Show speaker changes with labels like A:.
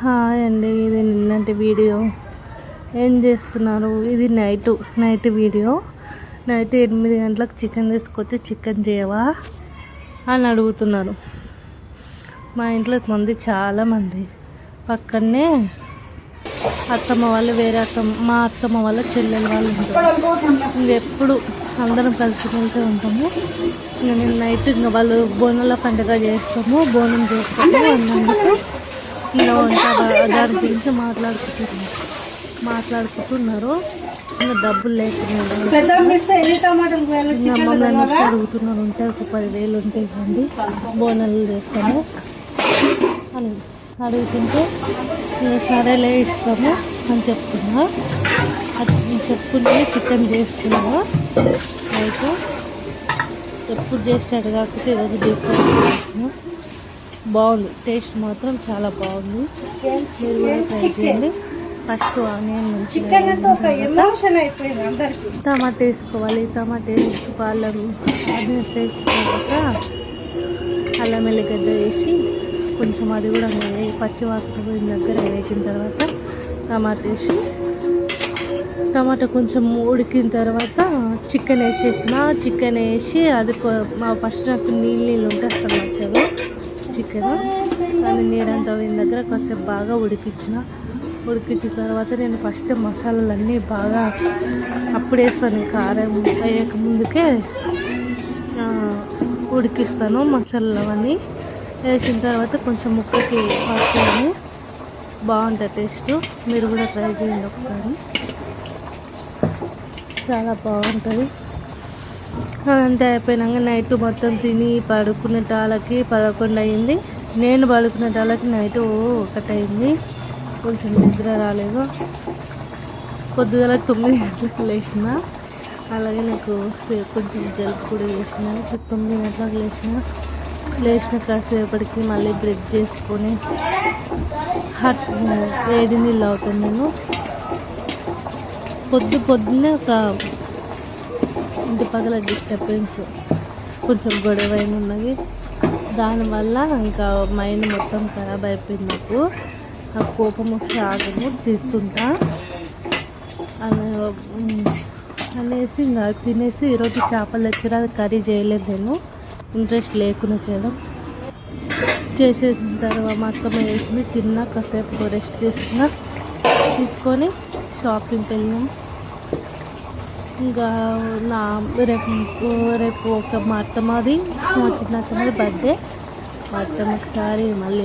A: Hi అండి, ఇది నిన్నటి వీడియో. ఏం చేస్తున్నారు? ఇది నైట్ వీడియో. నైట్ 8 గంటలకు చికెన్ తీసుకొచ్చి చికెన్ చేయవా అని అడుగుతున్నారు. మా ఇంట్లో చాలామంది పక్కనే అత్తమ్మ వాళ్ళు, మా అత్తమ్మ వాళ్ళ చెల్లెలు వాళ్ళు ఉంటారు. ఇంకెప్పుడు అందరం కలిసి ఉంటాము. నేను నైట్ వాళ్ళు బోనాల పండుగ చేస్తాము, బోనం చేస్తాము అన్నందుకు దాని గురించి మాట్లాడుకుంటున్నారు. ఇంకా డబ్బులు లేకుండా మమ్మల్ని అడుగుతున్నారు. ఉంటే ఒక 10,000 ఉంటే ఇవ్వండి, బోనాలు చేస్తాము అని అడుగుతుంటే సరేలే ఇస్తాము అని చెప్తున్నా. చెప్పుకుంటే చికెన్ చేస్తున్నాము. అయితే ఎప్పుడు చేస్తాడు కాకపోతే ఈరోజు డీప్ ఫ్రై చేసిన. బాగుంది, టేస్ట్ మాత్రం చాలా బాగుంది. మీరు కూడా ట్రై చేయండి. ఫస్ట్ ఆనియన్ టమాటా వేసుకోవాలి. టమాటా వేసి అల్లం తర్వాత అల్లం ఎల్లిగడ్డ వేసి కొంచెం అది కూడా పచ్చివాసన పోయిన దగ్గర వేగిన తర్వాత టమాటా కొంచెం ఉడికిన తర్వాత చికెన్ వేసి అది ఫస్ట్ నాకు నీళ్ళు ఉంటే అసలు నచ్చదు చికెన్. అది నీరంతా పోయిన దగ్గర కాసేపు బాగా ఉడికించిన తర్వాత నేను ఫస్ట్ మసాలాలన్నీ బాగా అప్పుడు వేస్తాను. కారం వేయక ముందుకే ఉడికిస్తాను. మసాలాలు అవన్నీ వేసిన తర్వాత కొంచెం ముక్కకి పట్టుకొని బాగుంటుంది టేస్ట్. మీరు కూడా ట్రై చేయండి ఒకసారి, చాలా బాగుంటుంది. అంతే అయిపోయినాక నైట్ మొత్తం తిని పడుకునేటాళ్ళకి 11 అయింది. నేను పడుకునేటాళ్ళకి నైట్ 1 అయింది. కొంచెం నిద్ర రాలేదు. పొద్దుగల 9 గంటలకు లేచిన. అలాగే నాకు కొంచెం జలుబు కూడా చేసిన. 9 గంటలకు లేచిన కాసేపటికి మళ్ళీ బ్రష్ చేసుకొని వేడి నీళ్ళు అవుతాను నేను. పొద్దున్నే ఒక ఇంటి పక్కల డిస్టర్బెన్స్ కొంచెం గొడవ ఉన్నది. దానివల్ల ఇంకా మైండ్ మొత్తం ఖరాబ్ అయిపోయింది. నాకు కోపం వస్తే ఆగము, తింటుంటా అనేసి ఇంకా తినేసి ఈరోజు చేపలు తెచ్చారు. అది కర్రీ చేయలేదు, నేను ఇంట్రెస్ట్ లేకుండా చేసేసిన తర్వాత మా అత్తమ్మ వేసింది. తిన్నా, కాసేపు రెస్ట్ తీసుకొని షాపింగ్కి వెళ్ళాం. ఇంకా రేపు మా అత్తమ్మది, మా చిన్న అత్తమ్మది బర్త్డే. మా అత్తమ్మకి ఒకసారి మళ్ళీ